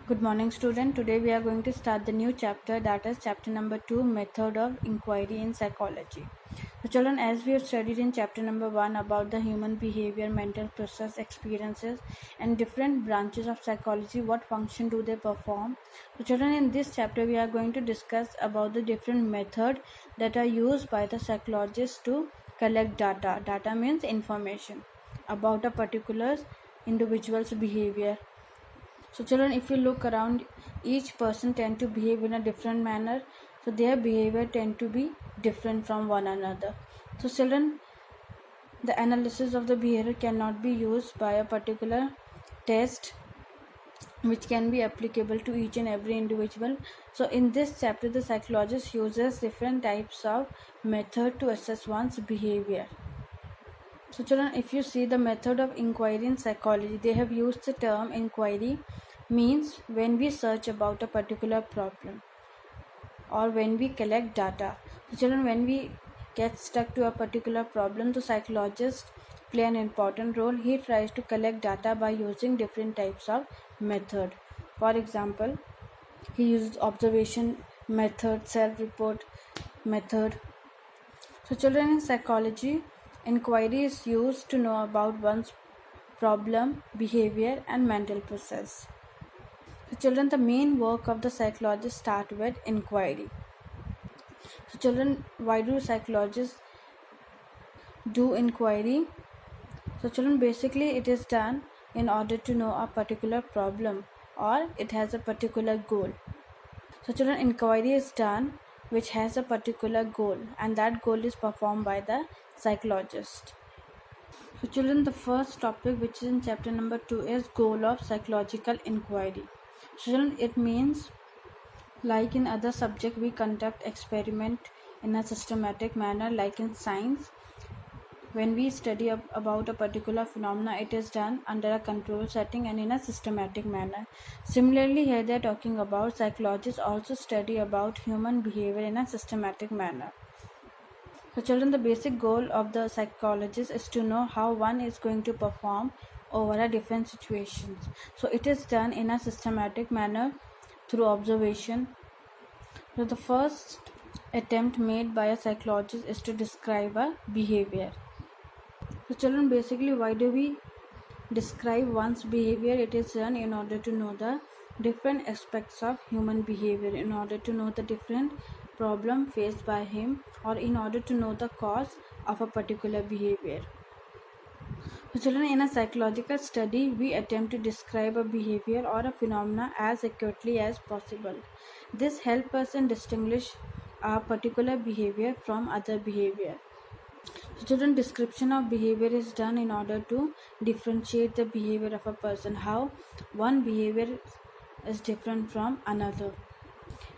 Good morning, student. Today we are going to start the new chapter, that is chapter number 2, Method of Inquiry in Psychology. So children, as we have studied in chapter number 1 about the human behavior, mental process, experiences and different branches of psychology, what function do they perform? So children, in this chapter we are going to discuss about the different methods that are used by the psychologists to collect data. Data means information about a particular individual's behavior. So children, if you look around, each person tend to behave in a different manner. So their behavior tend to be different from one another. So children, the analysis of the behavior cannot be used by a particular test which can be applicable to each and every individual. So in this chapter, the psychologist uses different types of method to assess one's behavior. So children, if you see the method of inquiry in psychology, they have used the term inquiry means when we search about a particular problem or when we collect data. So children, when we get stuck to a particular problem, the psychologist play an important role. He tries to collect data by using different types of method. For example, he uses observation method, self-report method. So children, in psychology, inquiry is used to know about one's problem, behavior and mental process. So children, the main work of the psychologist start with inquiry. So children, why do psychologists do inquiry? So children, basically it is done in order to know a particular problem or it has a particular goal. So children, inquiry is done which has a particular goal and that goal is performed by the psychologist. So children, the first topic which is in chapter number 2 is goal of psychological inquiry. So children, it means like in other subject we conduct experiment in a systematic manner, like in science when we study about a particular phenomena, it is done under a control setting and in a systematic manner. Similarly, here they are talking about psychologists also study about human behavior in a systematic manner. So children, the basic goal of the psychologist is to know how one is going to perform over a different situations. So it is done in a systematic manner through observation. So the first attempt made by a psychologist is to describe a behavior. So children, basically why do we describe one's behavior? It is done in order to know the different aspects of human behavior, in order to know the different problem faced by him or in order to know the cause of a particular behavior. So children, in a psychological study, we attempt to describe a behavior or a phenomena as accurately as possible. This helps us in distinguish a particular behavior from other behavior. So children, description of behavior is done in order to differentiate the behavior of a person, how one behavior is different from another.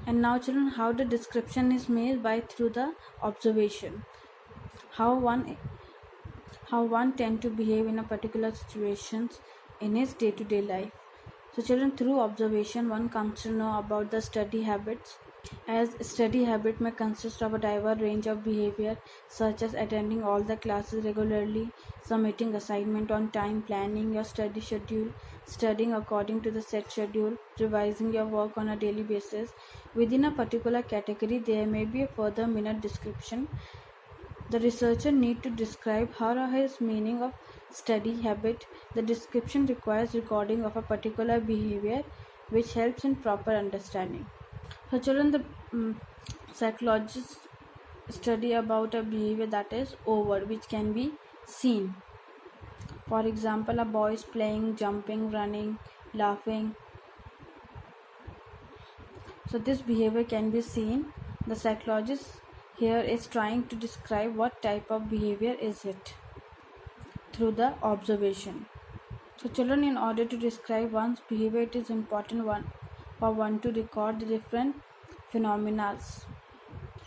And now children, how the description is made by through the observation, how one tend to behave in a particular situations in his day-to-day life. So children, through observation one comes to know about the study habits, as study habit may consist of a diverse range of behavior such as attending all the classes regularly, submitting assignment on time, planning your study schedule, studying according to the set schedule, revising your work on a daily basis. Within a particular category there may be a further minute description. The researcher need to describe her or his meaning of study habit. The description requires recording of a particular behavior which helps in proper understanding. So children, the psychologists study about a behavior that is overt, which can be seen. For example, a boy is playing, jumping, running, laughing. So this behavior can be seen. The psychologist here is trying to describe what type of behavior is it through the observation. So children, in order to describe one's behavior, it is important for one to record the different phenomena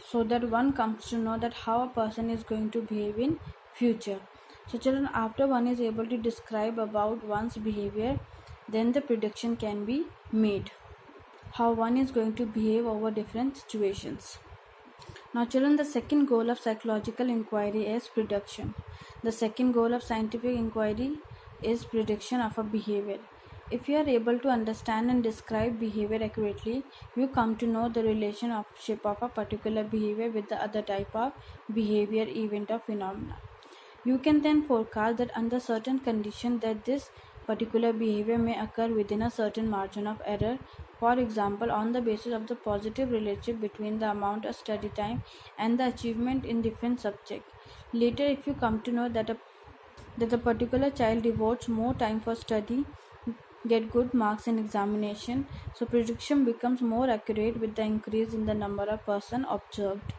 so that one comes to know that how a person is going to behave in future. So children, after one is able to describe about one's behavior, then the prediction can be made how one is going to behave over different situations. Now children, the second goal of psychological inquiry is prediction. The second goal of scientific inquiry is prediction of a behavior. If you are able to understand and describe behavior accurately, you come to know the relationship of a particular behavior with the other type of behavior, event, or phenomena. You can then forecast that under certain conditions that this particular behavior may occur within a certain margin of error. For example, on the basis of the positive relationship between the amount of study time and the achievement in different subjects. Later, if you come to know that a particular child devotes more time for study, get good marks in examination, so prediction becomes more accurate with the increase in the number of person observed.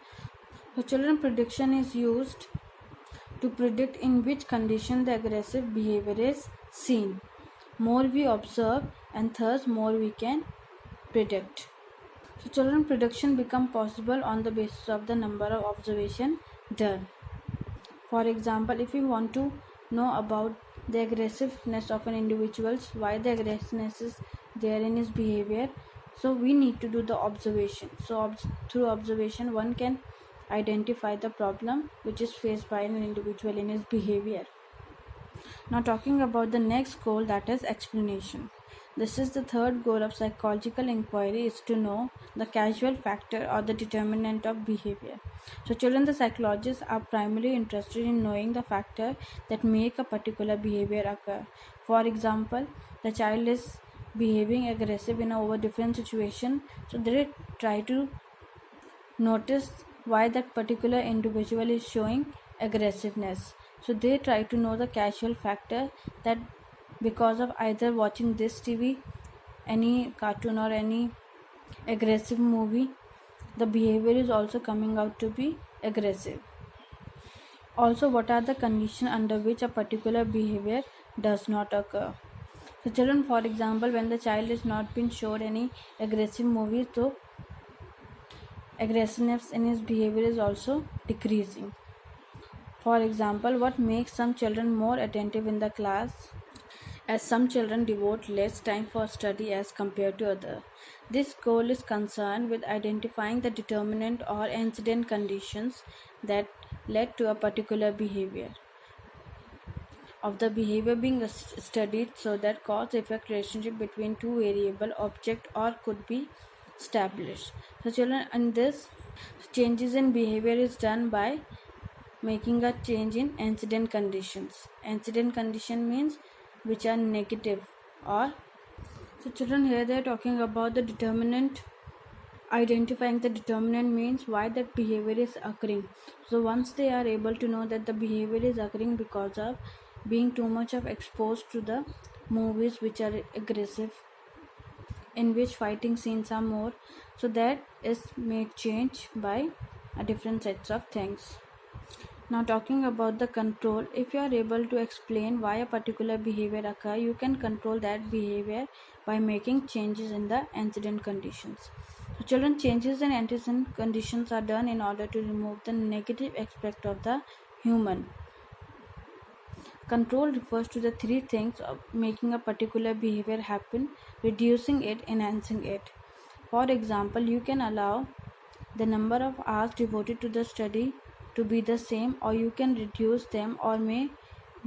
So children prediction is used to predict in which condition the aggressive behavior is seen. More we observe and thus more we can predict. So children prediction become possible on the basis of the number of observation done. For example, if we want to know about the aggressiveness of an individual, why the aggressiveness is there in his behavior, so we need to do the observation. So through observation one can identify the problem which is faced by an individual in his behavior. Now talking about the next goal, that is explanation. This is the third goal of psychological inquiry, is to know the causal factor or the determinant of behavior. So children, the psychologists are primarily interested in knowing the factor that make a particular behavior occur. For example, the child is behaving aggressive in a over different situation, so they try to notice why that particular individual is showing aggressiveness. So they try to know the causal factor, that because of either watching this TV, any cartoon or any aggressive movie, the behavior is also coming out to be aggressive. Also, what are the conditions under which a particular behavior does not occur? So children, for example, when the child is not been shown any aggressive movie, so aggressiveness in his behavior is also decreasing. For example, what makes some children more attentive in the class, as some children devote less time for study as compared to others. This goal is concerned with identifying the determinant or incident conditions that led to a particular behavior. Of the behavior being studied, so that cause-effect relationship between two variable object or could be established. So children, in this, changes in behavior is done by making a change in incident conditions. Incident condition means which are negative. Or so children, here they are talking about the determinant. Identifying the determinant means why that behavior is occurring. So once they are able to know that the behavior is occurring because of being too much of exposed to the movies which are aggressive, in which fighting scenes are more, so that is made change by a different sets of things. Now talking about the control, if you are able to explain why a particular behavior occur, you can control that behavior by making changes in the incident conditions. So children, changes in antecedent conditions are done in order to remove the negative aspect of the human. Control refers to the three things of making a particular behavior happen: reducing it, enhancing it. For example, you can allow the number of hours devoted to the study to be the same, or you can reduce them, or may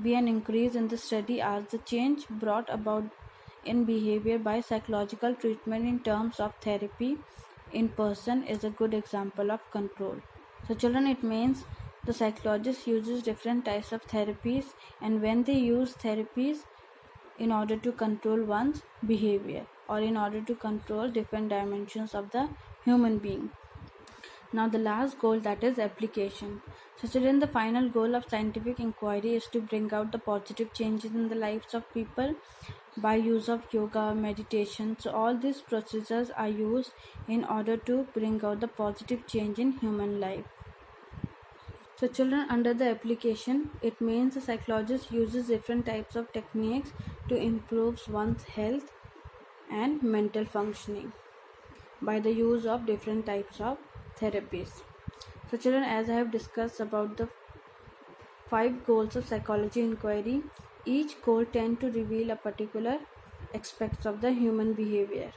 be an increase in the study as the change brought about in behavior by psychological treatment in terms of therapy in person is a good example of control. So children, it means the psychologist uses different types of therapies, and when they use therapies in order to control one's behavior or in order to control different dimensions of the human being. Now the last goal, that is application. So children, the final goal of scientific inquiry is to bring out the positive changes in the lives of people by use of yoga, meditation. So all these procedures are used in order to bring out the positive change in human life. So children, under the application, it means the psychologist uses different types of techniques to improve one's health and mental functioning by the use of different types of therapies. So children, as I have discussed about the 5 goals of psychology inquiry, each goal tend to reveal a particular aspects of the human behavior.